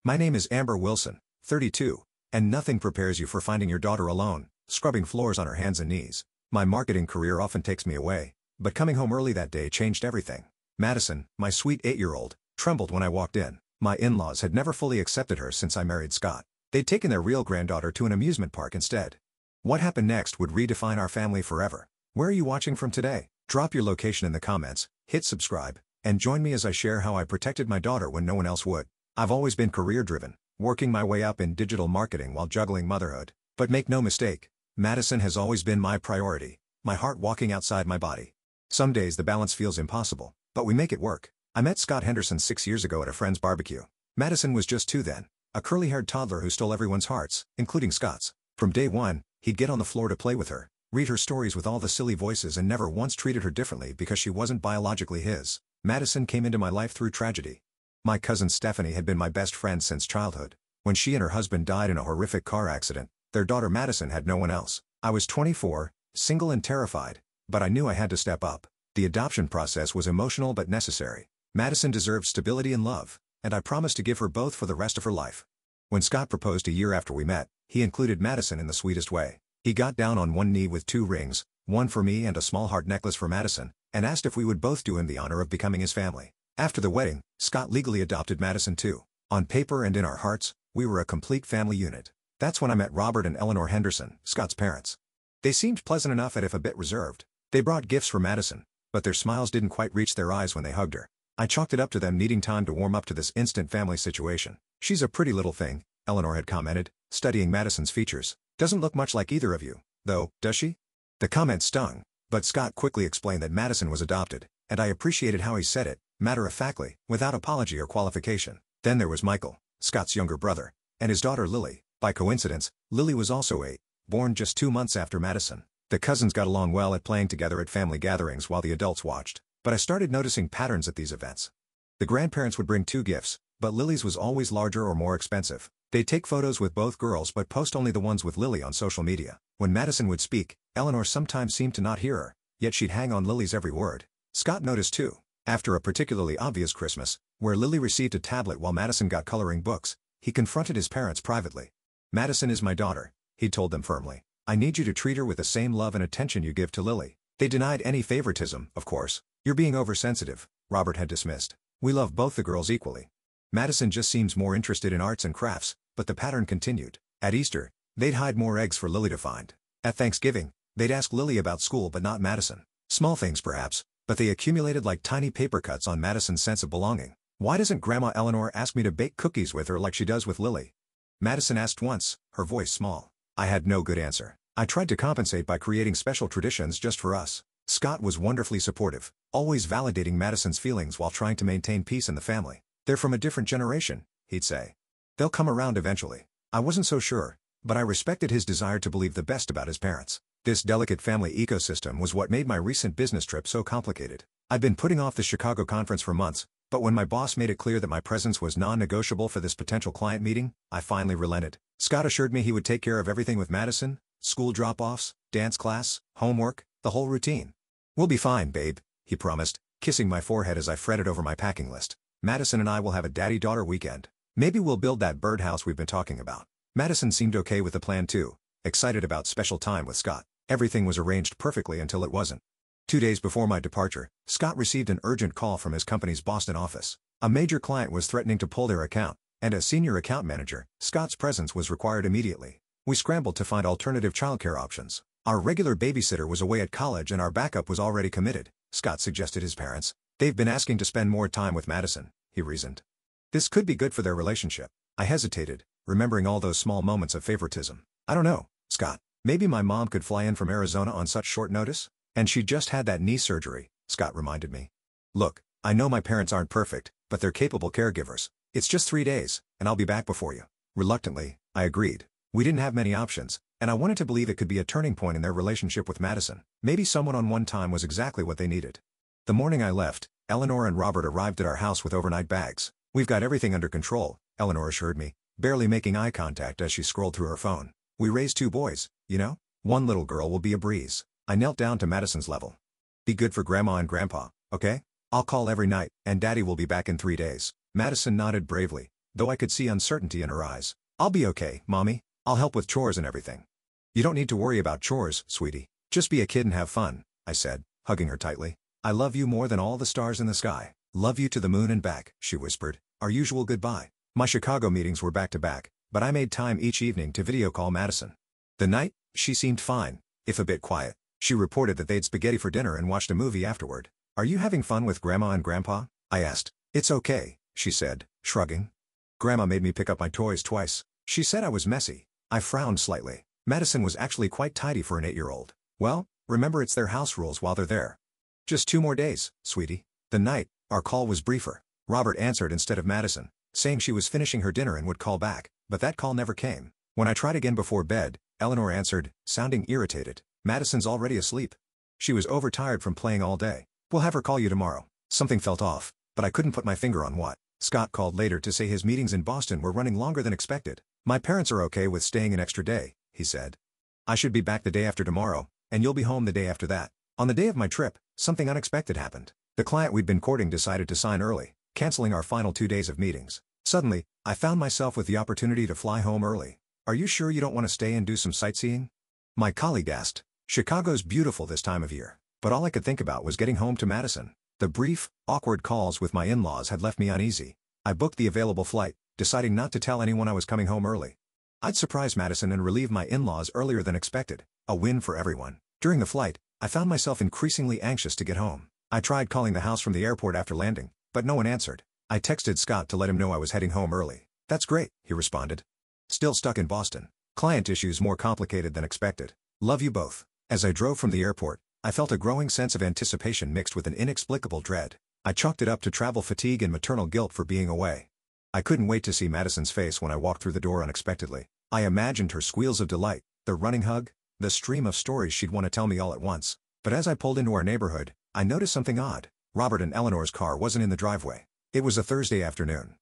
My name is Amber Wilson, 32, and nothing prepares you for finding your daughter alone, scrubbing floors on her hands and knees. My marketing career often takes me away, but coming home early that day changed everything. Madison, my sweet 8-year-old, trembled when I walked in. My in-laws had never fully accepted her since I married Scott. They'd taken their real granddaughter to an amusement park instead. What happened next would redefine our family forever. Where are you watching from today? Drop your location in the comments, hit subscribe, and join me as I share how I protected my daughter when no one else would. I've always been career-driven, working my way up in digital marketing while juggling motherhood. But make no mistake, Madison has always been my priority, my heart walking outside my body. Some days the balance feels impossible, but we make it work. I met Scott Henderson 6 years ago at a friend's barbecue. Madison was just 2 then, a curly-haired toddler who stole everyone's hearts, including Scott's. From day one, he'd get on the floor to play with her, read her stories with all the silly voices and never once treated her differently because she wasn't biologically his. Madison came into my life through tragedy. My cousin Stephanie had been my best friend since childhood. When she and her husband died in a horrific car accident, their daughter Madison had no one else. I was 24, single and terrified, but I knew I had to step up. The adoption process was emotional but necessary. Madison deserved stability and love, and I promised to give her both for the rest of her life. When Scott proposed a year after we met, he included Madison in the sweetest way. He got down on one knee with 2 rings, one for me and a small heart necklace for Madison, and asked if we would both do him the honor of becoming his family. After the wedding, Scott legally adopted Madison too. On paper and in our hearts, we were a complete family unit. That's when I met Robert and Eleanor Henderson, Scott's parents. They seemed pleasant enough if a bit reserved. They brought gifts for Madison, but their smiles didn't quite reach their eyes when they hugged her. I chalked it up to them needing time to warm up to this instant family situation. "She's a pretty little thing," Eleanor had commented, studying Madison's features. "Doesn't look much like either of you, though, does she?" The comment stung, but Scott quickly explained that Madison was adopted, and I appreciated how he said it, matter-of-factly, without apology or qualification. Then there was Michael, Scott's younger brother, and his daughter Lily. By coincidence, Lily was also 8, born just 2 months after Madison. The cousins got along well at playing together at family gatherings while the adults watched, but I started noticing patterns at these events. The grandparents would bring 2 gifts, but Lily's was always larger or more expensive. They'd take photos with both girls but post only the ones with Lily on social media. When Madison would speak, Eleanor sometimes seemed to not hear her, yet she'd hang on Lily's every word. Scott noticed too. After a particularly obvious Christmas, where Lily received a tablet while Madison got coloring books, he confronted his parents privately. "Madison is my daughter," he told them firmly. "I need you to treat her with the same love and attention you give to Lily." They denied any favoritism, of course. "You're being oversensitive," Robert had dismissed. "We love both the girls equally. Madison just seems more interested in arts and crafts," but the pattern continued. At Easter, they'd hide more eggs for Lily to find. At Thanksgiving, they'd ask Lily about school but not Madison. Small things perhaps, but they accumulated like tiny paper cuts on Madison's sense of belonging. "Why doesn't Grandma Eleanor ask me to bake cookies with her like she does with Lily?" Madison asked once, her voice small. I had no good answer. I tried to compensate by creating special traditions just for us. Scott was wonderfully supportive, always validating Madison's feelings while trying to maintain peace in the family. "They're from a different generation," he'd say. "They'll come around eventually." I wasn't so sure, but I respected his desire to believe the best about his parents. This delicate family ecosystem was what made my recent business trip so complicated. I'd been putting off the Chicago conference for months, but when my boss made it clear that my presence was non-negotiable for this potential client meeting, I finally relented. Scott assured me he would take care of everything with Madison, school drop-offs, dance class, homework, the whole routine. "We'll be fine, babe," he promised, kissing my forehead as I fretted over my packing list. "Madison and I will have a daddy-daughter weekend. Maybe we'll build that birdhouse we've been talking about." Madison seemed okay with the plan too, excited about special time with Scott. Everything was arranged perfectly until it wasn't. 2 days before my departure, Scott received an urgent call from his company's Boston office. A major client was threatening to pull their account, and as senior account manager, Scott's presence was required immediately. We scrambled to find alternative childcare options. Our regular babysitter was away at college and our backup was already committed, Scott suggested his parents. "They've been asking to spend more time with Madison," he reasoned. "This could be good for their relationship." I hesitated, remembering all those small moments of favoritism. "I don't know, Scott. Maybe my mom could fly in from Arizona on such short notice? And she just had that knee surgery," Scott reminded me. "Look, I know my parents aren't perfect, but they're capable caregivers. It's just 3 days, and I'll be back before you." Reluctantly, I agreed. We didn't have many options, and I wanted to believe it could be a turning point in their relationship with Madison. Maybe someone on one time was exactly what they needed. The morning I left, Eleanor and Robert arrived at our house with overnight bags. "We've got everything under control," Eleanor assured me, barely making eye contact as she scrolled through her phone. "We raised 2 boys, you know? One little girl will be a breeze." I knelt down to Madison's level. "Be good for Grandma and Grandpa, okay? I'll call every night, and Daddy will be back in 3 days." Madison nodded bravely, though I could see uncertainty in her eyes. "I'll be okay, Mommy. I'll help with chores and everything." "You don't need to worry about chores, sweetie. Just be a kid and have fun," I said, hugging her tightly. "I love you more than all the stars in the sky. Love you to the moon and back," she whispered, our usual goodbye. My Chicago meetings were back-to-back, but I made time each evening to video call Madison. The night, she seemed fine, if a bit quiet. She reported that they'd spaghetti for dinner and watched a movie afterward. "Are you having fun with Grandma and Grandpa?" I asked. "It's okay," she said, shrugging. "Grandma made me pick up my toys twice. She said I was messy." I frowned slightly. Madison was actually quite tidy for an 8-year-old. "Well, remember it's their house rules while they're there. Just 2 more days, sweetie." The night, our call was briefer. Robert answered instead of Madison, saying she was finishing her dinner and would call back, but that call never came. When I tried again before bed, Eleanor answered, sounding irritated. "Madison's already asleep. She was overtired from playing all day. We'll have her call you tomorrow." Something felt off, but I couldn't put my finger on what. Scott called later to say his meetings in Boston were running longer than expected. "My parents are okay with staying an extra day," he said. "I should be back the day after tomorrow, and you'll be home the day after that." On the day of my trip, something unexpected happened. The client we'd been courting decided to sign early, canceling our final 2 days of meetings. Suddenly, I found myself with the opportunity to fly home early. "Are you sure you don't want to stay and do some sightseeing?" my colleague asked. Chicago's beautiful this time of year, but all I could think about was getting home to Madison. The brief, awkward calls with my in-laws had left me uneasy. I booked the available flight, deciding not to tell anyone I was coming home early. I'd surprise Madison and relieve my in-laws earlier than expected, a win for everyone. During the flight, I found myself increasingly anxious to get home. I tried calling the house from the airport after landing, but no one answered. I texted Scott to let him know I was heading home early. "That's great," he responded. "Still stuck in Boston. Client issues more complicated than expected. Love you both." As I drove from the airport, I felt a growing sense of anticipation mixed with an inexplicable dread. I chalked it up to travel fatigue and maternal guilt for being away. I couldn't wait to see Madison's face when I walked through the door unexpectedly. I imagined her squeals of delight, the running hug, the stream of stories she'd want to tell me all at once. But as I pulled into our neighborhood, I noticed something odd. Robert and Eleanor's car wasn't in the driveway. It was a Thursday afternoon.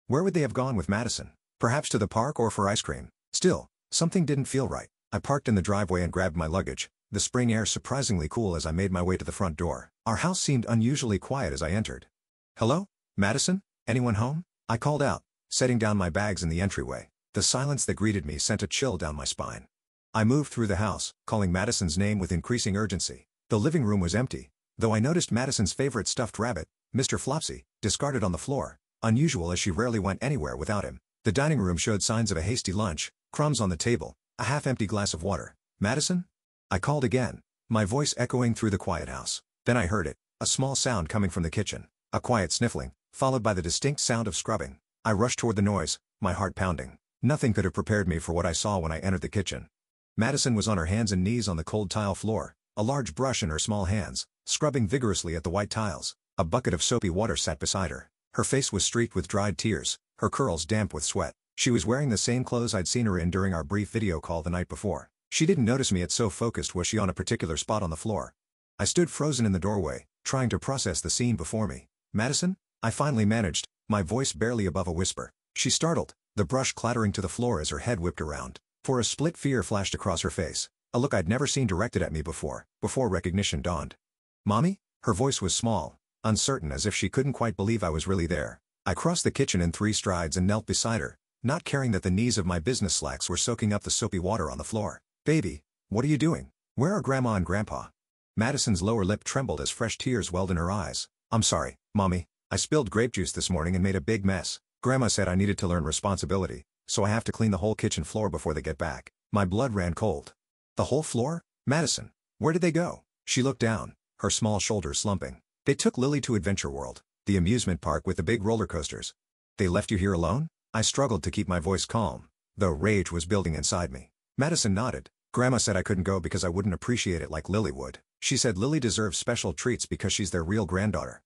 Where would they have gone with Madison? Perhaps to the park or for ice cream? Still, something didn't feel right. I parked in the driveway and grabbed my luggage, the spring air surprisingly cool as I made my way to the front door. Our house seemed unusually quiet as I entered. "Hello? Madison? Anyone home?" I called out, setting down my bags in the entryway. The silence that greeted me sent a chill down my spine. I moved through the house, calling Madison's name with increasing urgency. The living room was empty, though I noticed Madison's favorite stuffed rabbit, Mr. Flopsy, discarded on the floor, unusual as she rarely went anywhere without him. The dining room showed signs of a hasty lunch, crumbs on the table, a half-empty glass of water. "Madison?" I called again, my voice echoing through the quiet house. Then I heard it, a small sound coming from the kitchen, a quiet sniffling, followed by the distinct sound of scrubbing. I rushed toward the noise, my heart pounding. Nothing could have prepared me for what I saw when I entered the kitchen. Madison was on her hands and knees on the cold tile floor, a large brush in her small hands, scrubbing vigorously at the white tiles. A bucket of soapy water sat beside her. Her face was streaked with dried tears, her curls damp with sweat. She was wearing the same clothes I'd seen her in during our brief video call the night before. She didn't notice me, so focused was she on a particular spot on the floor. I stood frozen in the doorway, trying to process the scene before me. "Madison?" I finally managed, my voice barely above a whisper. She startled, the brush clattering to the floor as her head whipped around. For a split, fear flashed across her face, a look I'd never seen directed at me before recognition dawned. "Mommy?" Her voice was small, uncertain, as if she couldn't quite believe I was really there. I crossed the kitchen in 3 strides and knelt beside her, not caring that the knees of my business slacks were soaking up the soapy water on the floor. "Baby, what are you doing? Where are Grandma and Grandpa?" Madison's lower lip trembled as fresh tears welled in her eyes. "I'm sorry, Mommy. I spilled grape juice this morning and made a big mess. Grandma said I needed to learn responsibility, so I have to clean the whole kitchen floor before they get back." My blood ran cold. "The whole floor? Madison, where did they go?" She looked down, her small shoulders slumping. "They took Lily to Adventure World, the amusement park with the big roller coasters." "They left you here alone?" I struggled to keep my voice calm, though rage was building inside me. Madison nodded. "Grandma said I couldn't go because I wouldn't appreciate it like Lily would. She said Lily deserves special treats because she's their real granddaughter."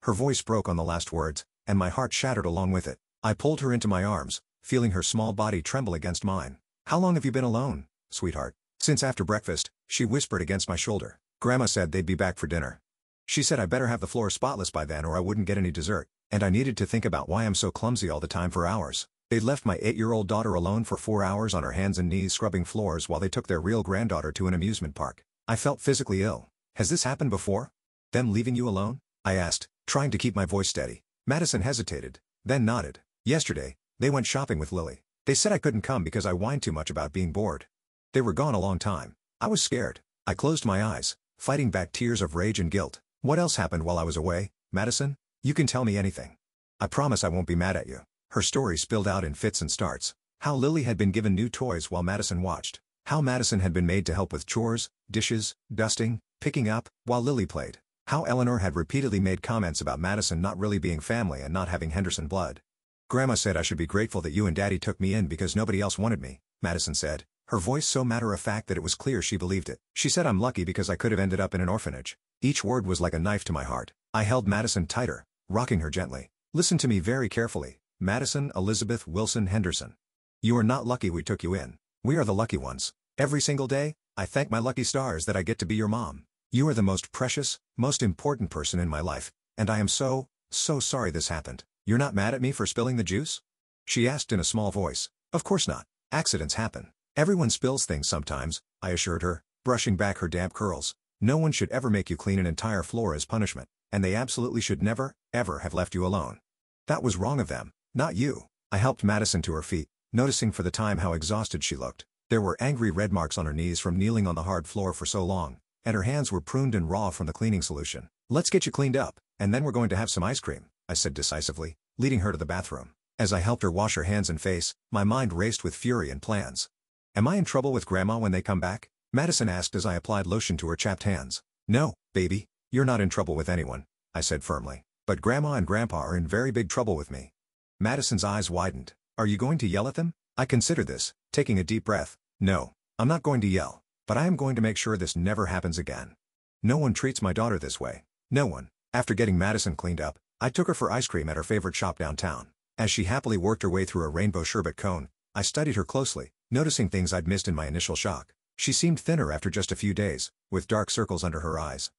Her voice broke on the last words, and my heart shattered along with it. I pulled her into my arms, feeling her small body tremble against mine. "How long have you been alone, sweetheart?" "Since after breakfast," she whispered against my shoulder. "Grandma said they'd be back for dinner. She said I better have the floor spotless by then or I wouldn't get any dessert, and I needed to think about why I'm so clumsy all the time for hours." They'd left my 8-year-old daughter alone for 4 hours on her hands and knees scrubbing floors while they took their real granddaughter to an amusement park. I felt physically ill. "Has this happened before? Them leaving you alone?" I asked, trying to keep my voice steady. Madison hesitated, then nodded. "Yesterday, They went shopping with Lily. They said I couldn't come because I whined too much about being bored. They were gone a long time. I was scared. I closed my eyes, fighting back tears of rage and guilt. What else happened while I was away, Madison? You can tell me anything. I promise I won't be mad at you. Her story spilled out in fits and starts. How Lily had been given new toys while Madison watched. How Madison had been made to help with chores, dishes, dusting, picking up, while Lily played. How Eleanor had repeatedly made comments about Madison not really being family and not having Henderson blood. Grandma said I should be grateful that you and Daddy took me in because nobody else wanted me, Madison said, her voice so matter-of-fact that it was clear she believed it. She said I'm lucky because I could have ended up in an orphanage. Each word was like a knife to my heart. I held Madison tighter, rocking her gently. Listen to me very carefully, Madison Elizabeth Wilson Henderson. You are not lucky we took you in. We are the lucky ones. Every single day, I thank my lucky stars that I get to be your mom. You are the most precious, most important person in my life, and I am so sorry this happened. You're not mad at me for spilling the juice? She asked in a small voice. Of course not. Accidents happen. Everyone spills things sometimes, I assured her, brushing back her damp curls. No one should ever make you clean an entire floor as punishment, and they absolutely should never, ever have left you alone. That was wrong of them, not you. I helped Madison to her feet, noticing for the time how exhausted she looked. There were angry red marks on her knees from kneeling on the hard floor for so long, and her hands were pruned and raw from the cleaning solution. Let's get you cleaned up, and then we're going to have some ice cream, I said decisively, leading her to the bathroom. As I helped her wash her hands and face, my mind raced with fury and plans. Am I in trouble with Grandma when they come back? Madison asked as I applied lotion to her chapped hands. No, baby, you're not in trouble with anyone, I said firmly. But Grandma and Grandpa are in very big trouble with me. Madison's eyes widened. Are you going to yell at them? I considered this, taking a deep breath. No, I'm not going to yell, but I am going to make sure this never happens again. No one treats my daughter this way. No one. After getting Madison cleaned up, I took her for ice cream at her favorite shop downtown. As she happily worked her way through a rainbow sherbet cone, I studied her closely, noticing things I'd missed in my initial shock. She seemed thinner after just a few days, with dark circles under her eyes.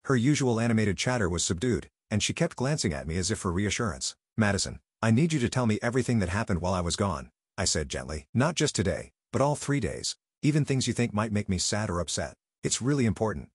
Her usual animated chatter was subdued, and she kept glancing at me as if for reassurance. Madison, I need you to tell me everything that happened while I was gone, I said gently. Not just today, but all 3 days. Even things you think might make me sad or upset. It's really important.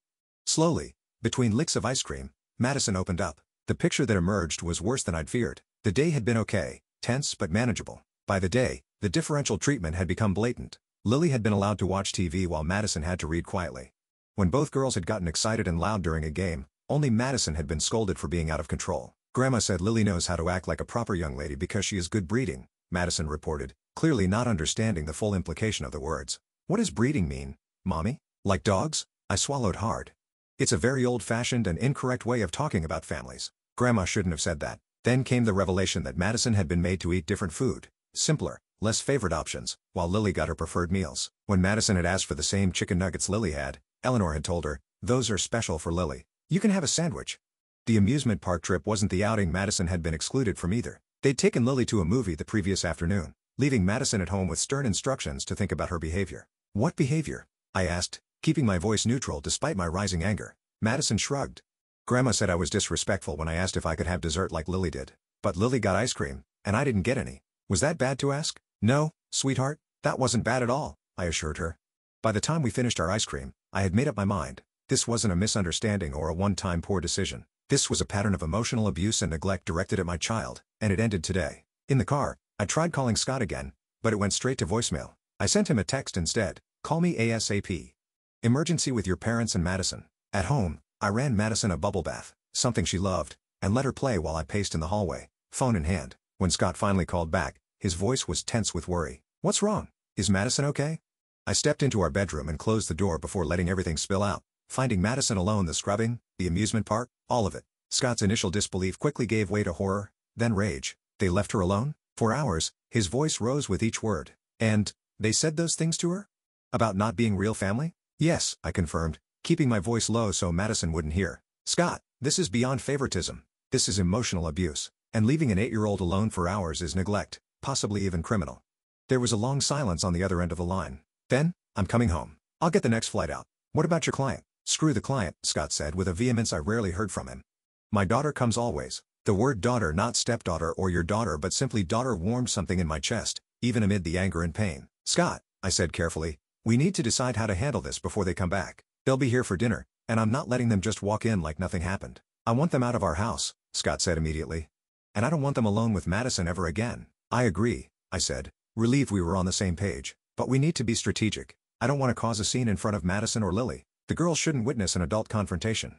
Slowly, between licks of ice cream, Madison opened up. The picture that emerged was worse than I'd feared. The day had been okay, tense but manageable. By the day, the differential treatment had become blatant. Lily had been allowed to watch TV while Madison had to read quietly. When both girls had gotten excited and loud during a game, only Madison had been scolded for being out of control. Grandma said Lily knows how to act like a proper young lady because she is good breeding, Madison reported, clearly not understanding the full implication of the words. What does breeding mean, Mommy? Like dogs? I swallowed hard. It's a very old-fashioned and incorrect way of talking about families. Grandma shouldn't have said that. Then came the revelation that Madison had been made to eat different food, simpler, less favored options, while Lily got her preferred meals. When Madison had asked for the same chicken nuggets Lily had, Eleanor had told her, those are special for Lily. You can have a sandwich. The amusement park trip wasn't the outing Madison had been excluded from either. They'd taken Lily to a movie the previous afternoon, leaving Madison at home with stern instructions to think about her behavior. What behavior? I asked, keeping my voice neutral despite my rising anger. Madison shrugged. Grandma said I was disrespectful when I asked if I could have dessert like Lily did. But Lily got ice cream, and I didn't get any. Was that bad to ask? No, sweetheart, that wasn't bad at all, I assured her. By the time we finished our ice cream, I had made up my mind. This wasn't a misunderstanding or a one-time poor decision. This was a pattern of emotional abuse and neglect directed at my child, and it ended today. In the car, I tried calling Scott again, but it went straight to voicemail. I sent him a text instead. Call me ASAP. Emergency with your parents and Madison. At home, I ran Madison a bubble bath, something she loved, and let her play while I paced in the hallway, phone in hand. When Scott finally called back, his voice was tense with worry. What's wrong? Is Madison okay? I stepped into our bedroom and closed the door before letting everything spill out. Finding Madison alone, the scrubbing, the amusement park, all of it. Scott's initial disbelief quickly gave way to horror, then rage. They left her alone? For hours, his voice rose with each word. And, they said those things to her? About not being real family? Yes, I confirmed, keeping my voice low so Madison wouldn't hear. Scott, this is beyond favoritism. This is emotional abuse. And leaving an 8-year-old alone for hours is neglect, possibly even criminal. There was a long silence on the other end of the line. Then, I'm coming home. I'll get the next flight out. What about your client? Screw the client, Scott said with a vehemence I rarely heard from him. My daughter comes always. The word daughter, not stepdaughter or your daughter but simply daughter, warmed something in my chest, even amid the anger and pain. Scott, I said carefully, we need to decide how to handle this before they come back. They'll be here for dinner, and I'm not letting them just walk in like nothing happened. I want them out of our house, Scott said immediately. And I don't want them alone with Madison ever again. I agree, I said, relieved we were on the same page. But we need to be strategic. I don't want to cause a scene in front of Madison or Lily. The girls shouldn't witness an adult confrontation.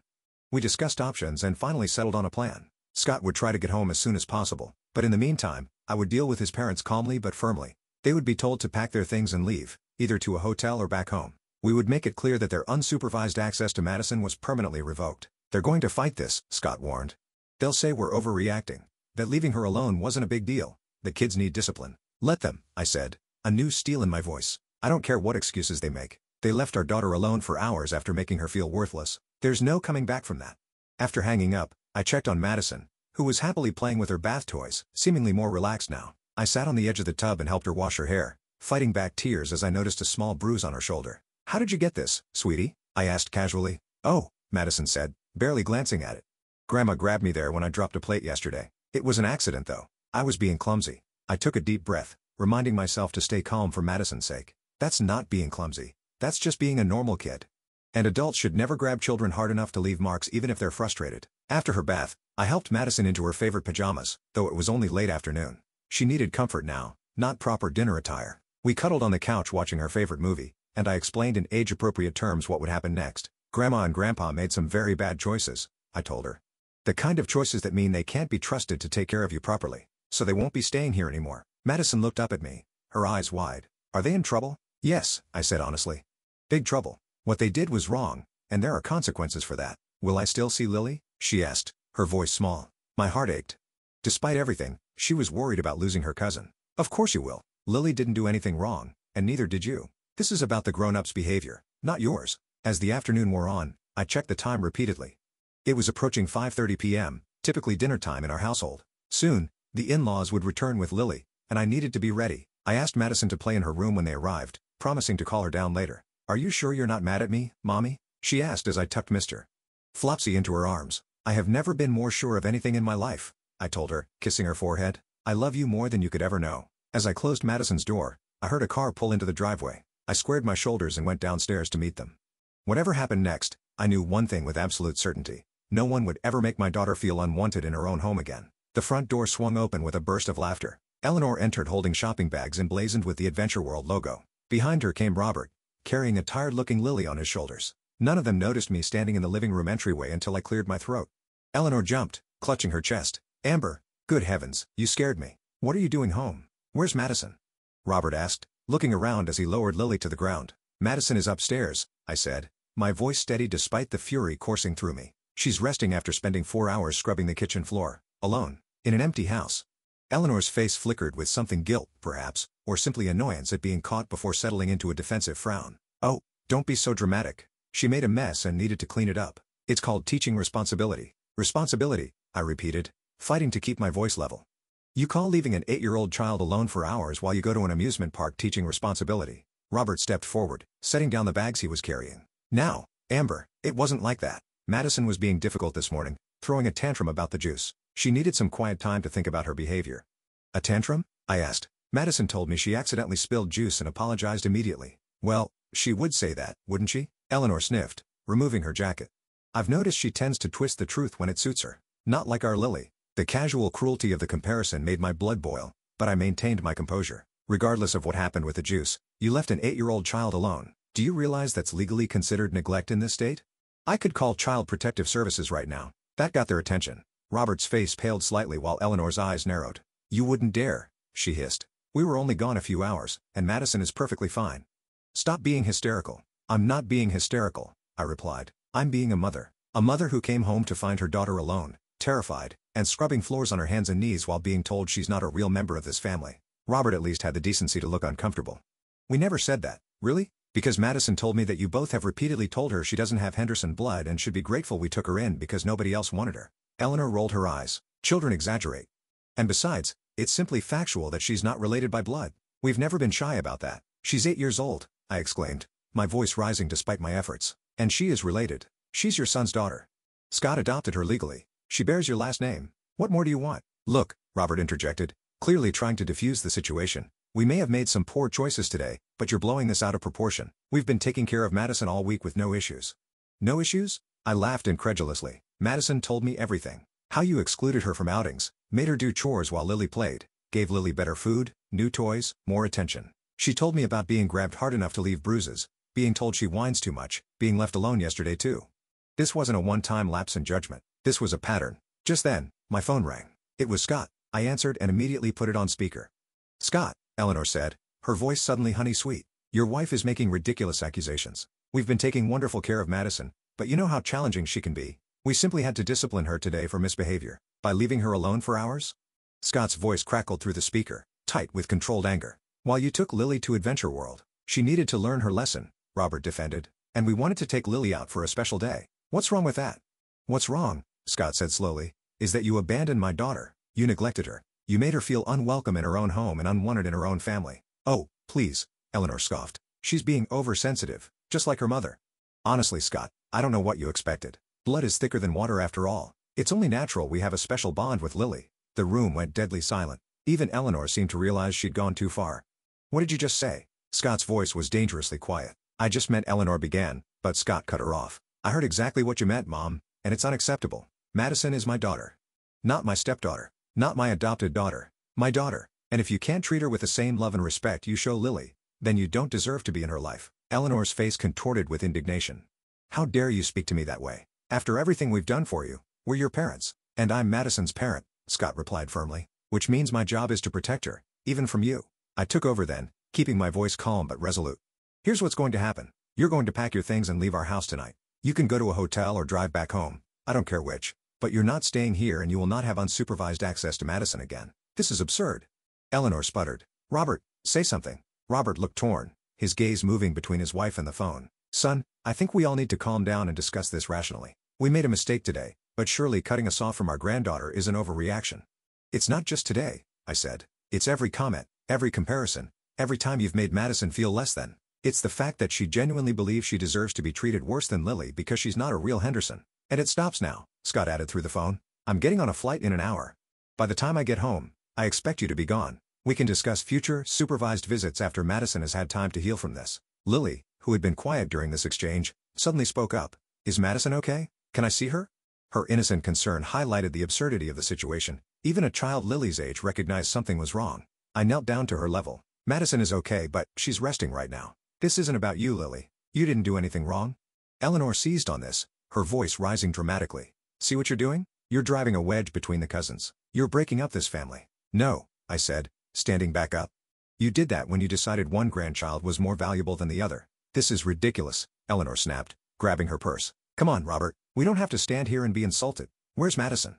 We discussed options and finally settled on a plan. Scott would try to get home as soon as possible, but in the meantime, I would deal with his parents calmly but firmly. They would be told to pack their things and leave, either to a hotel or back home. We would make it clear that their unsupervised access to Madison was permanently revoked. They're going to fight this, Scott warned. They'll say we're overreacting, that leaving her alone wasn't a big deal. The kids need discipline. Let them, I said, a new steel in my voice. I don't care what excuses they make. They left our daughter alone for hours after making her feel worthless. There's no coming back from that. After hanging up, I checked on Madison, who was happily playing with her bath toys, seemingly more relaxed now. I sat on the edge of the tub and helped her wash her hair, fighting back tears as I noticed a small bruise on her shoulder. How did you get this, sweetie? I asked casually. Oh, Madison said, barely glancing at it. Grandma grabbed me there when I dropped a plate yesterday. It was an accident though. I was being clumsy. I took a deep breath, reminding myself to stay calm for Madison's sake. That's not being clumsy. That's just being a normal kid. And adults should never grab children hard enough to leave marks even if they're frustrated. After her bath, I helped Madison into her favorite pajamas, though it was only late afternoon. She needed comfort now, not proper dinner attire. We cuddled on the couch watching our favorite movie, and I explained in age-appropriate terms what would happen next. Grandma and Grandpa made some very bad choices, I told her. The kind of choices that mean they can't be trusted to take care of you properly, so they won't be staying here anymore. Madison looked up at me, her eyes wide. Are they in trouble? Yes, I said honestly. Big trouble. What they did was wrong, and there are consequences for that. Will I still see Lily? She asked, her voice small. My heart ached. Despite everything, she was worried about losing her cousin. Of course you will. Lily didn't do anything wrong, and neither did you. This is about the grown-ups' behavior, not yours. As the afternoon wore on, I checked the time repeatedly. It was approaching 5:30 p.m., typically dinner time in our household. Soon, the in-laws would return with Lily, and I needed to be ready. I asked Madison to play in her room when they arrived, promising to call her down later. Are you sure you're not mad at me, Mommy? She asked as I tucked Mr. Flopsy into her arms. I have never been more sure of anything in my life, I told her, kissing her forehead. I love you more than you could ever know. As I closed Madison's door, I heard a car pull into the driveway. I squared my shoulders and went downstairs to meet them. Whatever happened next, I knew one thing with absolute certainty. No one would ever make my daughter feel unwanted in her own home again. The front door swung open with a burst of laughter. Eleanor entered holding shopping bags emblazoned with the Adventure World logo. Behind her came Robert, carrying a tired-looking Lily on his shoulders. None of them noticed me standing in the living room entryway until I cleared my throat. Eleanor jumped, clutching her chest. Amber, good heavens, you scared me. What are you doing home? Where's Madison? Robert asked, looking around as he lowered Lily to the ground. Madison is upstairs, I said, my voice steady despite the fury coursing through me. She's resting after spending 4 hours scrubbing the kitchen floor, alone, in an empty house. Eleanor's face flickered with something guilt, perhaps, or simply annoyance at being caught before settling into a defensive frown. Oh, don't be so dramatic. She made a mess and needed to clean it up. It's called teaching responsibility. Responsibility, I repeated, fighting to keep my voice level. You call leaving an 8-year-old child alone for hours while you go to an amusement park teaching responsibility? Robert stepped forward, setting down the bags he was carrying. Now, Amber, it wasn't like that. Madison was being difficult this morning, throwing a tantrum about the juice. She needed some quiet time to think about her behavior. A tantrum? I asked. Madison told me she accidentally spilled juice and apologized immediately. Well, she would say that, wouldn't she? Eleanor sniffed, removing her jacket. I've noticed she tends to twist the truth when it suits her. Not like our Lily. The casual cruelty of the comparison made my blood boil, but I maintained my composure. Regardless of what happened with the juice, you left an 8-year-old child alone. Do you realize that's legally considered neglect in this state? I could call Child Protective Services right now. That got their attention. Robert's face paled slightly while Eleanor's eyes narrowed. You wouldn't dare, she hissed. We were only gone a few hours, and Madison is perfectly fine. Stop being hysterical. I'm not being hysterical, I replied. I'm being a mother. A mother who came home to find her daughter alone, terrified, and scrubbing floors on her hands and knees while being told she's not a real member of this family. Robert at least had the decency to look uncomfortable. We never said that. Really? Because Madison told me that you both have repeatedly told her she doesn't have Henderson blood and should be grateful we took her in because nobody else wanted her. Eleanor rolled her eyes. Children exaggerate. And besides, it's simply factual that she's not related by blood. We've never been shy about that. She's 8 years old, I exclaimed, my voice rising despite my efforts. And she is related. She's your son's daughter. Scott adopted her legally. She bears your last name. What more do you want? Look, Robert interjected, clearly trying to defuse the situation. We may have made some poor choices today, but you're blowing this out of proportion. We've been taking care of Madison all week with no issues. No issues? I laughed incredulously. Madison told me everything. How you excluded her from outings, made her do chores while Lily played, gave Lily better food, new toys, more attention. She told me about being grabbed hard enough to leave bruises, being told she whines too much, being left alone yesterday too. This wasn't a one-time lapse in judgment. This was a pattern. Just then, my phone rang. It was Scott. I answered and immediately put it on speaker. "Scott," Eleanor said, her voice suddenly honey-sweet. "Your wife is making ridiculous accusations. We've been taking wonderful care of Madison, but you know how challenging she can be. We simply had to discipline her today for misbehavior, by leaving her alone for hours." Scott's voice crackled through the speaker, tight with controlled anger. "While you took Lily to Adventure World, she needed to learn her lesson," Robert defended, "and we wanted to take Lily out for a special day. What's wrong with that?" "What's wrong," Scott said slowly, "is that you abandoned my daughter. You neglected her. You made her feel unwelcome in her own home and unwanted in her own family." "Oh, please," Eleanor scoffed. "She's being oversensitive, just like her mother." "Honestly, Scott, I don't know what you expected. Blood is thicker than water after all. It's only natural we have a special bond with Lily." The room went deadly silent. Even Eleanor seemed to realize she'd gone too far. "What did you just say?" Scott's voice was dangerously quiet. "I just meant," Eleanor began, but Scott cut her off. "I heard exactly what you meant, Mom, and it's unacceptable. Madison is my daughter. Not my stepdaughter. Not my adopted daughter. My daughter. And if you can't treat her with the same love and respect you show Lily, then you don't deserve to be in her life." Eleanor's face contorted with indignation. "How dare you speak to me that way? After everything we've done for you, we're your parents. And I'm Madison's parent," Scott replied firmly. "Which means my job is to protect her, even from you." I took over then, keeping my voice calm but resolute. "Here's what's going to happen. You're going to pack your things and leave our house tonight. You can go to a hotel or drive back home, I don't care which. But you're not staying here and you will not have unsupervised access to Madison again. This is absurd." Eleanor sputtered. "Robert, say something." Robert looked torn, his gaze moving between his wife and the phone. "Son, I think we all need to calm down and discuss this rationally. We made a mistake today, but surely cutting us off from our granddaughter is an overreaction." "It's not just today," I said. "It's every comment, every comparison, every time you've made Madison feel less than. It's the fact that she genuinely believes she deserves to be treated worse than Lily because she's not a real Henderson. And it stops now," Scott added through the phone. "I'm getting on a flight in an hour. By the time I get home, I expect you to be gone. We can discuss future, supervised visits after Madison has had time to heal from this." Lily, who had been quiet during this exchange, suddenly spoke up. "Is Madison okay? Can I see her?" Her innocent concern highlighted the absurdity of the situation. Even a child Lily's age recognized something was wrong. I knelt down to her level. "Madison is okay, but she's resting right now. This isn't about you, Lily. You didn't do anything wrong." Eleanor seized on this, her voice rising dramatically. "See what you're doing? You're driving a wedge between the cousins. You're breaking up this family." "No," I said, standing back up. "You did that when you decided one grandchild was more valuable than the other." "This is ridiculous," Eleanor snapped, grabbing her purse. "Come on, Robert, we don't have to stand here and be insulted. Where's Madison?"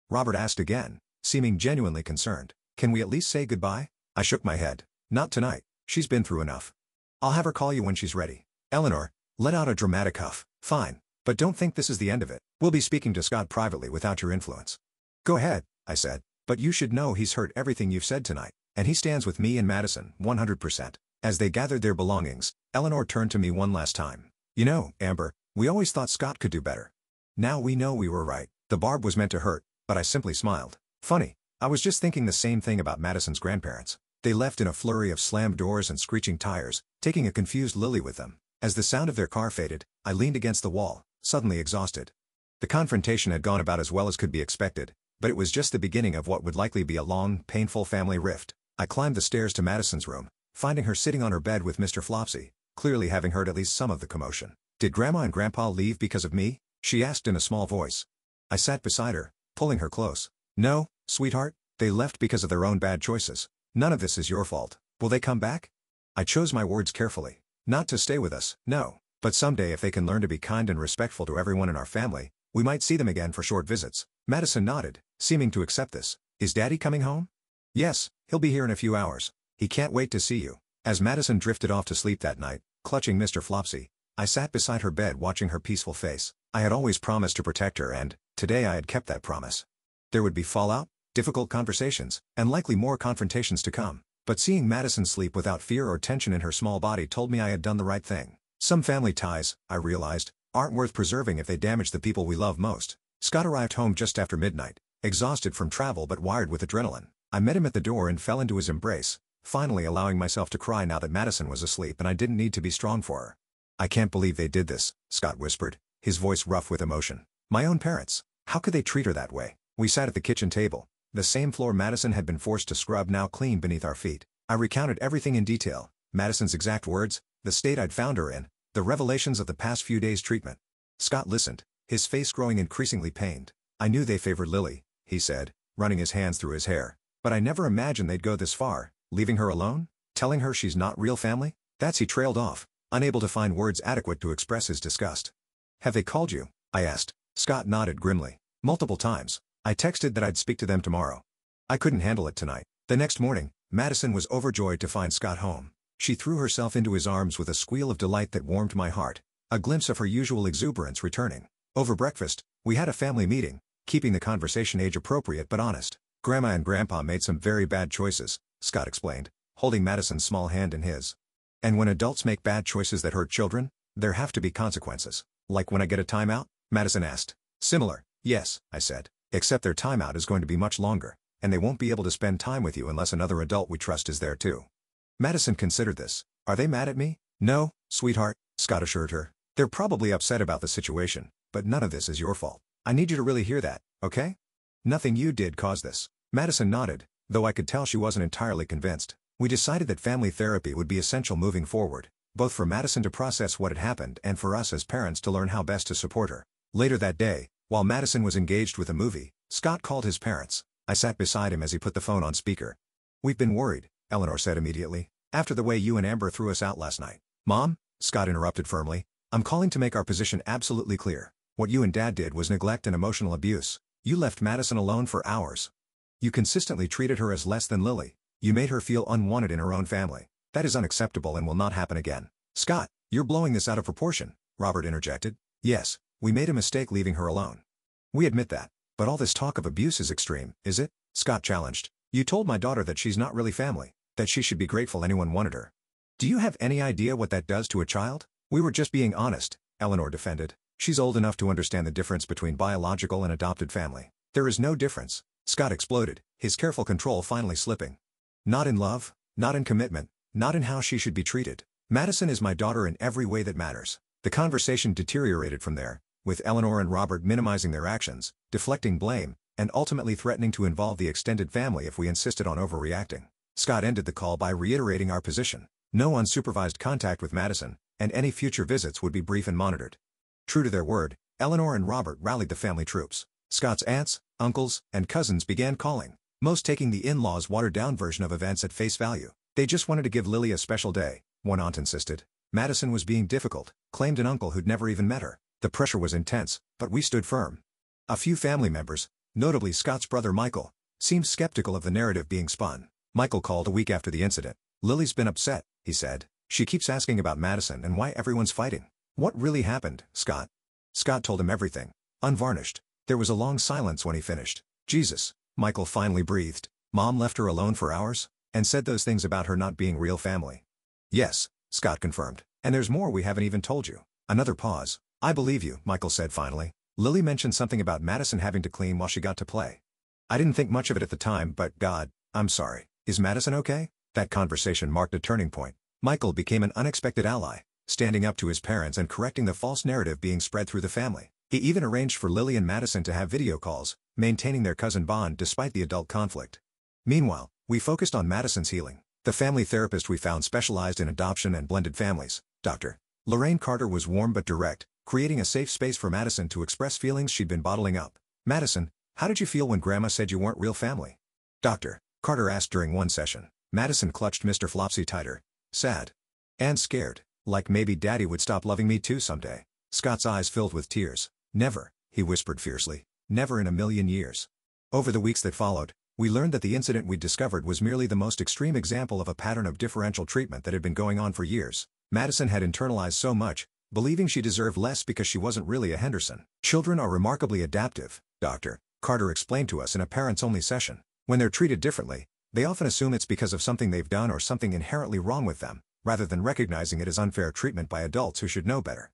Robert asked again, seeming genuinely concerned. "Can we at least say goodbye?" I shook my head. "Not tonight. She's been through enough. I'll have her call you when she's ready." Eleanor let out a dramatic huff. "Fine. But don't think this is the end of it. We'll be speaking to Scott privately without your influence." "Go ahead," I said. "But you should know he's heard everything you've said tonight, and he stands with me and Madison, 100%. As they gathered their belongings, Eleanor turned to me one last time. "You know, Amber, we always thought Scott could do better. Now we know we were right." The barb was meant to hurt, but I simply smiled. "Funny, I was just thinking the same thing about Madison's grandparents. They left in a flurry of slammed doors and screeching tires, taking a confused Lily with them. As the sound of their car faded, I leaned against the wall, suddenly exhausted. The confrontation had gone about as well as could be expected, but it was just the beginning of what would likely be a long, painful family rift. I climbed the stairs to Madison's room, finding her sitting on her bed with Mr. Flopsy, clearly having heard at least some of the commotion. "Did Grandma and Grandpa leave because of me?" she asked in a small voice. I sat beside her, pulling her close. "No, sweetheart, they left because of their own bad choices. None of this is your fault. Will they come back?" I chose my words carefully. "Not to stay with us, no. But someday if they can learn to be kind and respectful to everyone in our family, we might see them again for short visits." Madison nodded, seeming to accept this. "Is Daddy coming home?" "Yes, he'll be here in a few hours. He can't wait to see you." As Madison drifted off to sleep that night, clutching Mr. Flopsy, I sat beside her bed watching her peaceful face. I had always promised to protect her and, today I had kept that promise. There would be fallout, difficult conversations, and likely more confrontations to come. But seeing Madison sleep without fear or tension in her small body told me I had done the right thing. Some family ties, I realized, aren't worth preserving if they damage the people we love most. Scott arrived home just after midnight, exhausted from travel but wired with adrenaline. I met him at the door and fell into his embrace, finally allowing myself to cry now that Madison was asleep and I didn't need to be strong for her. "I can't believe they did this," Scott whispered, his voice rough with emotion. "My own parents. How could they treat her that way?" We sat at the kitchen table, the same floor Madison had been forced to scrub now clean beneath our feet. I recounted everything in detail, Madison's exact words, the state I'd found her in, the revelations of the past few days' treatment. Scott listened, his face growing increasingly pained. I knew they favored Lily, he said, running his hands through his hair. But I never imagined they'd go this far, leaving her alone? Telling her she's not real family? He trailed off, unable to find words adequate to express his disgust. Have they called you? I asked. Scott nodded grimly. Multiple times. I texted that I'd speak to them tomorrow. I couldn't handle it tonight. The next morning, Madison was overjoyed to find Scott home. She threw herself into his arms with a squeal of delight that warmed my heart, a glimpse of her usual exuberance returning. Over breakfast, we had a family meeting, keeping the conversation age-appropriate but honest. Grandma and Grandpa made some very bad choices, Scott explained, holding Madison's small hand in his. And when adults make bad choices that hurt children, there have to be consequences. Like when I get a timeout? Madison asked. Similar, yes, I said. Except their timeout is going to be much longer, and they won't be able to spend time with you unless another adult we trust is there too. Madison considered this. Are they mad at me? No, sweetheart, Scott assured her. They're probably upset about the situation, but none of this is your fault. I need you to really hear that, okay? Nothing you did caused this. Madison nodded, though I could tell she wasn't entirely convinced. We decided that family therapy would be essential moving forward, both for Madison to process what had happened and for us as parents to learn how best to support her. Later that day, while Madison was engaged with a movie, Scott called his parents. I sat beside him as he put the phone on speaker. We've been worried, Eleanor said immediately, after the way you and Amber threw us out last night. Mom, Scott interrupted firmly, I'm calling to make our position absolutely clear. What you and Dad did was neglect and emotional abuse. You left Madison alone for hours. You consistently treated her as less than Lily. You made her feel unwanted in her own family. That is unacceptable and will not happen again. Scott, you're blowing this out of proportion, Robert interjected. Yes, we made a mistake leaving her alone. We admit that. But all this talk of abuse is extreme, is it? Scott challenged. You told my daughter that she's not really family, that she should be grateful anyone wanted her. Do you have any idea what that does to a child? We were just being honest, Eleanor defended. She's old enough to understand the difference between biological and adopted family. There is no difference, Scott exploded, his careful control finally slipping. Not in love, not in commitment, not in how she should be treated. Madison is my daughter in every way that matters. The conversation deteriorated from there, with Eleanor and Robert minimizing their actions, deflecting blame, and ultimately threatening to involve the extended family if we insisted on overreacting. Scott ended the call by reiterating our position. No unsupervised contact with Madison, and any future visits would be brief and monitored. True to their word, Eleanor and Robert rallied the family troops. Scott's aunts, uncles, and cousins began calling, most taking the in-laws' watered-down version of events at face value. They just wanted to give Lily a special day, one aunt insisted. Madison was being difficult, claimed an uncle who'd never even met her. The pressure was intense, but we stood firm. A few family members, notably Scott's brother Michael, seemed skeptical of the narrative being spun. Michael called a week after the incident. Lily's been upset, he said. She keeps asking about Madison and why everyone's fighting. What really happened, Scott? Scott told him everything, unvarnished. There was a long silence when he finished. Jesus, Michael finally breathed. Mom left her alone for hours? And said those things about her not being real family? Yes, Scott confirmed. And there's more we haven't even told you. Another pause. I believe you, Michael said finally. Lily mentioned something about Madison having to clean while she got to play. I didn't think much of it at the time, but God, I'm sorry. Is Madison okay? That conversation marked a turning point. Michael became an unexpected ally, standing up to his parents and correcting the false narrative being spread through the family. He even arranged for Lily and Madison to have video calls, maintaining their cousin bond despite the adult conflict. Meanwhile, we focused on Madison's healing. The family therapist we found specialized in adoption and blended families, Dr. Lorraine Carter, was warm but direct, creating a safe space for Madison to express feelings she'd been bottling up. Madison, how did you feel when Grandma said you weren't real family? Dr. Carter asked during one session. Madison clutched Mr. Flopsy tighter. Sad. And scared, like maybe Daddy would stop loving me too someday. Scott's eyes filled with tears. Never, he whispered fiercely. Never in a million years. Over the weeks that followed, we learned that the incident we'd discovered was merely the most extreme example of a pattern of differential treatment that had been going on for years. Madison had internalized so much, believing she deserved less because she wasn't really a Henderson. Children are remarkably adaptive, Dr. Carter explained to us in a parents-only session. When they're treated differently, they often assume it's because of something they've done or something inherently wrong with them, rather than recognizing it as unfair treatment by adults who should know better.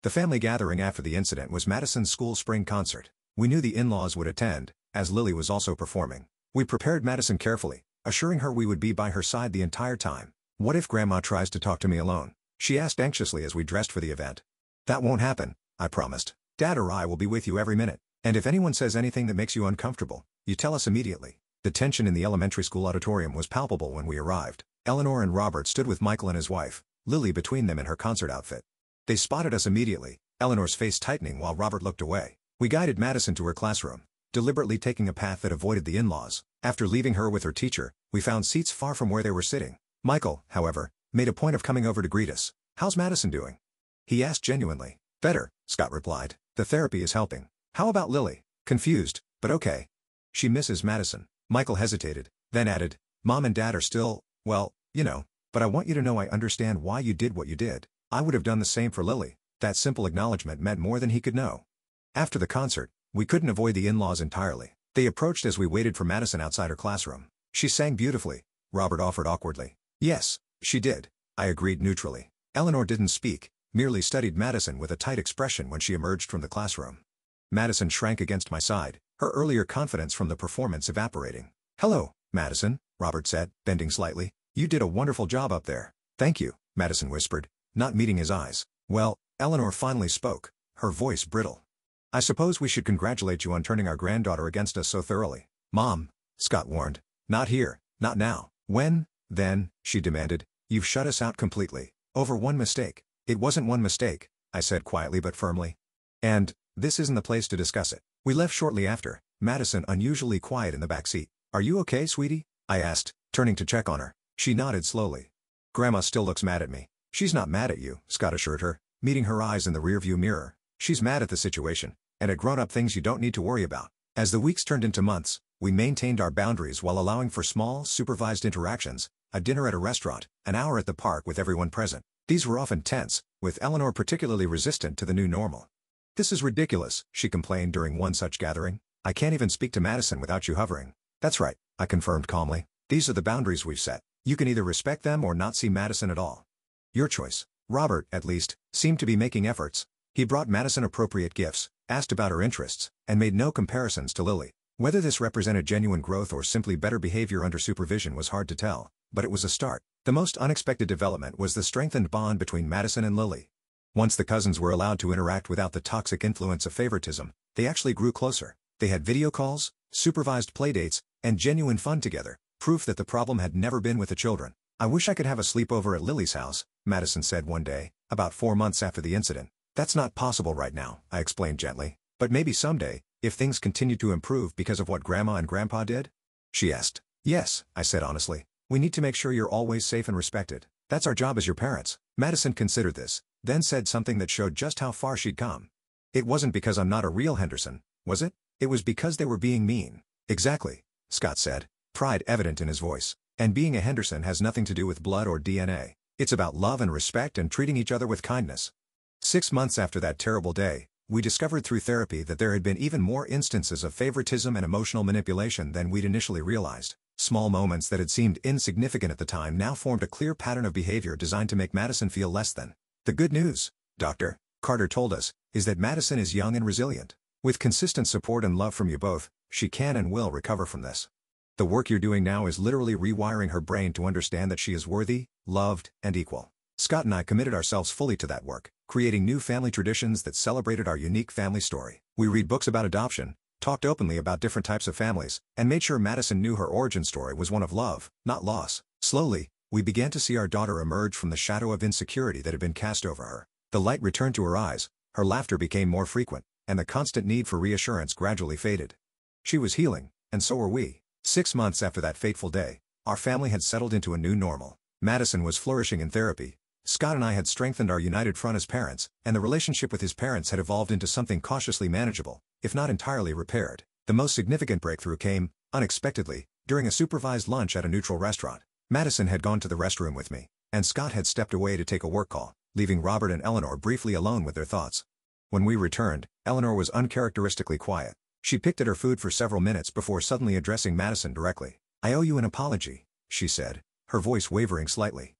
The family gathering after the incident was Madison's school spring concert. We knew the in-laws would attend, as Lily was also performing. We prepared Madison carefully, assuring her we would be by her side the entire time. What if Grandma tries to talk to me alone? She asked anxiously as we dressed for the event. That won't happen, I promised. Dad or I will be with you every minute. And if anyone says anything that makes you uncomfortable, you tell us immediately. The tension in the elementary school auditorium was palpable when we arrived. Eleanor and Robert stood with Michael and his wife, Lily between them in her concert outfit. They spotted us immediately, Eleanor's face tightening while Robert looked away. We guided Madison to her classroom, deliberately taking a path that avoided the in-laws. After leaving her with her teacher, we found seats far from where they were sitting. Michael, however, made a point of coming over to greet us. "How's Madison doing?" he asked genuinely. "Better," Scott replied. "The therapy is helping." "How about Lily?" Confused, but okay. "She misses Madison." Michael hesitated, then added, "Mom and Dad are still, well, you know, but I want you to know I understand why you did what you did. I would have done the same for Lily." That simple acknowledgement meant more than he could know. After the concert, we couldn't avoid the in-laws entirely. They approached as we waited for Madison outside her classroom. "She sang beautifully," Robert offered awkwardly. "Yes, she did," I agreed neutrally. Eleanor didn't speak, merely studied Madison with a tight expression when she emerged from the classroom. Madison shrank against my side, her earlier confidence from the performance evaporating. "Hello, Madison," Robert said, bending slightly. "You did a wonderful job up there." "Thank you," Madison whispered, not meeting his eyes. "Well," Eleanor finally spoke, her voice brittle. "I suppose we should congratulate you on turning our granddaughter against us so thoroughly." "Mom," Scott warned. "Not here, not now." "When, then," she demanded, "you've shut us out completely. Over one mistake." "It wasn't one mistake," I said quietly but firmly. "And, this isn't the place to discuss it." We left shortly after, Madison unusually quiet in the back seat. "Are you okay, sweetie?" I asked, turning to check on her. She nodded slowly. "Grandma still looks mad at me." "She's not mad at you," Scott assured her, meeting her eyes in the rearview mirror. "She's mad at the situation, and at grown-up things you don't need to worry about." As the weeks turned into months, we maintained our boundaries while allowing for small, supervised interactions, a dinner at a restaurant, an hour at the park with everyone present. These were often tense, with Eleanor particularly resistant to the new normal. "This is ridiculous," she complained during one such gathering. "I can't even speak to Madison without you hovering." "That's right," I confirmed calmly. "These are the boundaries we've set. You can either respect them or not see Madison at all. Your choice." Robert, at least, seemed to be making efforts. He brought Madison appropriate gifts, asked about her interests, and made no comparisons to Lily. Whether this represented genuine growth or simply better behavior under supervision was hard to tell, but it was a start. The most unexpected development was the strengthened bond between Madison and Lily. Once the cousins were allowed to interact without the toxic influence of favoritism, they actually grew closer. They had video calls, supervised playdates, and genuine fun together, proof that the problem had never been with the children. "I wish I could have a sleepover at Lily's house," Madison said one day, about 4 months after the incident. "That's not possible right now," I explained gently. "But maybe someday, if things continue to improve because of what Grandma and Grandpa did?" she asked. "Yes," I said honestly. "We need to make sure you're always safe and respected. That's our job as your parents." Madison considered this, then said something that showed just how far she'd come. "It wasn't because I'm not a real Henderson, was it? It was because they were being mean." "Exactly," Scott said, pride evident in his voice. "And being a Henderson has nothing to do with blood or DNA. It's about love and respect and treating each other with kindness." 6 months after that terrible day, we discovered through therapy that there had been even more instances of favoritism and emotional manipulation than we'd initially realized. Small moments that had seemed insignificant at the time now formed a clear pattern of behavior designed to make Madison feel less than. "The good news, Dr. Carter told us, is that Madison is young and resilient. With consistent support and love from you both, she can and will recover from this. The work you're doing now is literally rewiring her brain to understand that she is worthy, loved, and equal." Scott and I committed ourselves fully to that work, creating new family traditions that celebrated our unique family story. We read books about adoption, talked openly about different types of families, and made sure Madison knew her origin story was one of love, not loss. Slowly, we began to see our daughter emerge from the shadow of insecurity that had been cast over her. The light returned to her eyes, her laughter became more frequent, and the constant need for reassurance gradually faded. She was healing, and so were we. 6 months after that fateful day, our family had settled into a new normal. Madison was flourishing in therapy. Scott and I had strengthened our united front as parents, and the relationship with his parents had evolved into something cautiously manageable, if not entirely repaired. The most significant breakthrough came, unexpectedly, during a supervised lunch at a neutral restaurant. Madison had gone to the restroom with me, and Scott had stepped away to take a work call, leaving Robert and Eleanor briefly alone with their thoughts. When we returned, Eleanor was uncharacteristically quiet. She picked at her food for several minutes before suddenly addressing Madison directly. "I owe you an apology," she said, her voice wavering slightly.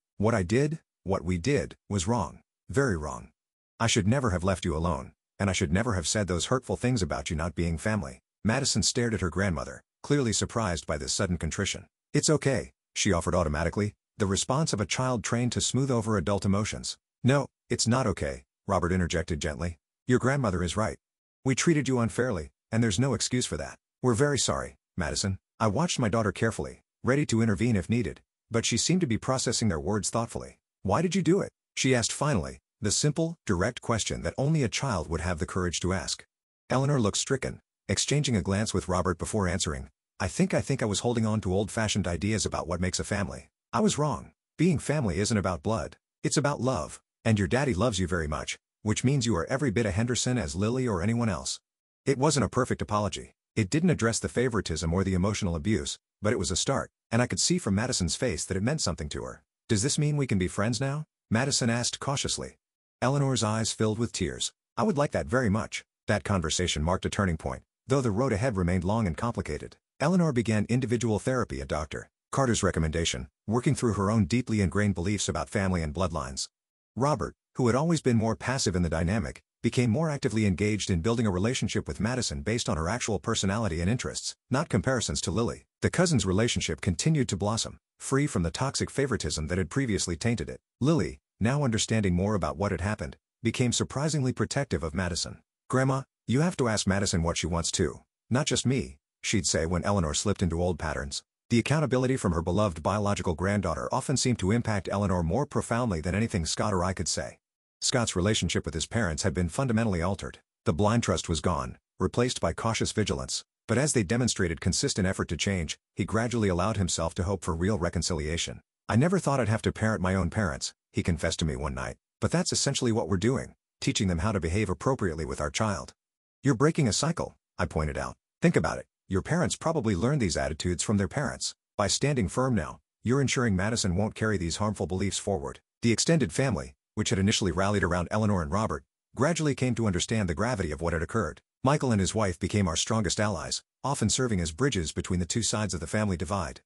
What we did, was wrong. Very wrong. I should never have left you alone, and I should never have said those hurtful things about you not being family." Madison stared at her grandmother, clearly surprised by this sudden contrition. "It's okay," she offered automatically, the response of a child trained to smooth over adult emotions. "No, it's not okay," Robert interjected gently. "Your grandmother is right. We treated you unfairly, and there's no excuse for that. We're very sorry, Madison." I watched my daughter carefully, ready to intervene if needed, but she seemed to be processing their words thoughtfully. "Why did you do it?" she asked finally, the simple, direct question that only a child would have the courage to ask. Eleanor looked stricken, exchanging a glance with Robert before answering. I think I was holding on to old-fashioned ideas about what makes a family. I was wrong. Being family isn't about blood. It's about love. And your daddy loves you very much, which means you are every bit a Henderson as Lily or anyone else." It wasn't a perfect apology. It didn't address the favoritism or the emotional abuse, but it was a start, and I could see from Madison's face that it meant something to her. "Does this mean we can be friends now?" Madison asked cautiously. Eleanor's eyes filled with tears. "I would like that very much." That conversation marked a turning point, though the road ahead remained long and complicated. Eleanor began individual therapy at Dr. Carter's recommendation, working through her own deeply ingrained beliefs about family and bloodlines. Robert, who had always been more passive in the dynamic, became more actively engaged in building a relationship with Madison based on her actual personality and interests, not comparisons to Lily. The cousins' relationship continued to blossom, free from the toxic favoritism that had previously tainted it. Lily, now understanding more about what had happened, became surprisingly protective of Madison. "Grandma, you have to ask Madison what she wants too. Not just me," she'd say when Eleanor slipped into old patterns. The accountability from her beloved biological granddaughter often seemed to impact Eleanor more profoundly than anything Scott or I could say. Scott's relationship with his parents had been fundamentally altered. The blind trust was gone, replaced by cautious vigilance. But as they demonstrated consistent effort to change, he gradually allowed himself to hope for real reconciliation. "I never thought I'd have to parent my own parents," he confessed to me one night. "But that's essentially what we're doing, teaching them how to behave appropriately with our child." "You're breaking a cycle," I pointed out. "Think about it. Your parents probably learned these attitudes from their parents. By standing firm now, you're ensuring Madison won't carry these harmful beliefs forward." The extended family, which had initially rallied around Eleanor and Robert, gradually came to understand the gravity of what had occurred. Michael and his wife became our strongest allies, often serving as bridges between the two sides of the family divide.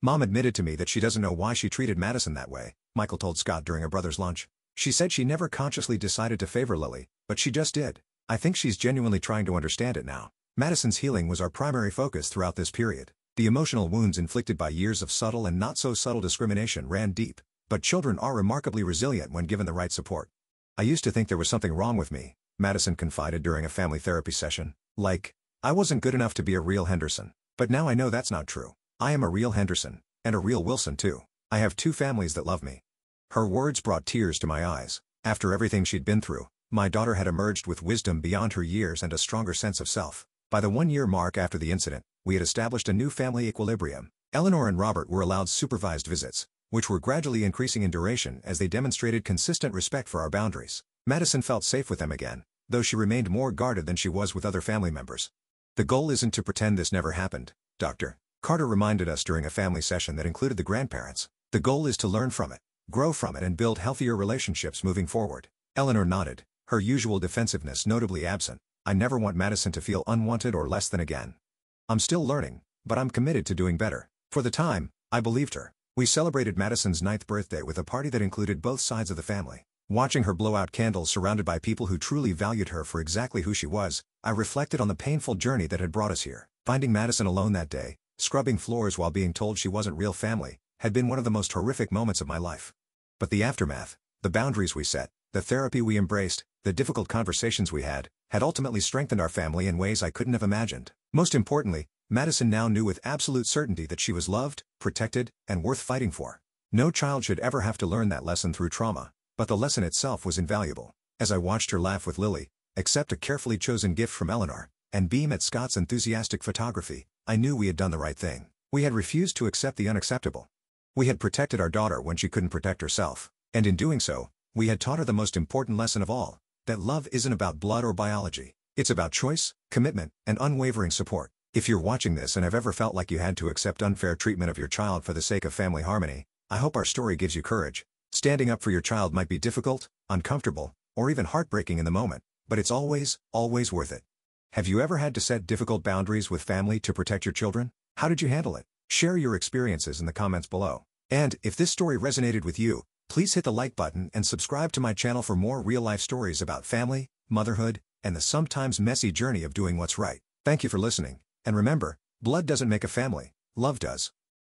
"Mom admitted to me that she doesn't know why she treated Madison that way," Michael told Scott during a brother's lunch. "She said she never consciously decided to favor Lily, but she just did. I think she's genuinely trying to understand it now." Madison's healing was our primary focus throughout this period. The emotional wounds inflicted by years of subtle and not-so-subtle discrimination ran deep, but children are remarkably resilient when given the right support. "I used to think there was something wrong with me," Madison confided during a family therapy session. "Like, I wasn't good enough to be a real Henderson. But now I know that's not true. I am a real Henderson, and a real Wilson too. I have two families that love me." Her words brought tears to my eyes. After everything she'd been through, my daughter had emerged with wisdom beyond her years and a stronger sense of self. By the 1-year mark after the incident, we had established a new family equilibrium. Eleanor and Robert were allowed supervised visits, which were gradually increasing in duration as they demonstrated consistent respect for our boundaries. Madison felt safe with them again, though she remained more guarded than she was with other family members. "The goal isn't to pretend this never happened," Dr. Carter reminded us during a family session that included the grandparents. "The goal is to learn from it, grow from it and build healthier relationships moving forward." Eleanor nodded, her usual defensiveness notably absent. "I never want Madison to feel unwanted or less than again. I'm still learning, but I'm committed to doing better." For the time, I believed her. We celebrated Madison's 9th birthday with a party that included both sides of the family. Watching her blow out candles surrounded by people who truly valued her for exactly who she was, I reflected on the painful journey that had brought us here. Finding Madison alone that day, scrubbing floors while being told she wasn't real family, had been one of the most horrific moments of my life. But the aftermath, the boundaries we set, the therapy we embraced, the difficult conversations we had ultimately strengthened our family in ways I couldn't have imagined. Most importantly, Madison now knew with absolute certainty that she was loved, protected, and worth fighting for. No child should ever have to learn that lesson through trauma, but the lesson itself was invaluable. As I watched her laugh with Lily, accept a carefully chosen gift from Eleanor, and beam at Scott's enthusiastic photography, I knew we had done the right thing. We had refused to accept the unacceptable. We had protected our daughter when she couldn't protect herself, and in doing so, we had taught her the most important lesson of all, that love isn't about blood or biology. It's about choice, commitment, and unwavering support. If you're watching this and have ever felt like you had to accept unfair treatment of your child for the sake of family harmony, I hope our story gives you courage. Standing up for your child might be difficult, uncomfortable, or even heartbreaking in the moment, but it's always, always worth it. Have you ever had to set difficult boundaries with family to protect your children? How did you handle it? Share your experiences in the comments below. And if this story resonated with you, please hit the like button and subscribe to my channel for more real-life stories about family, motherhood, and the sometimes messy journey of doing what's right. Thank you for listening, and remember, blood doesn't make a family, love does.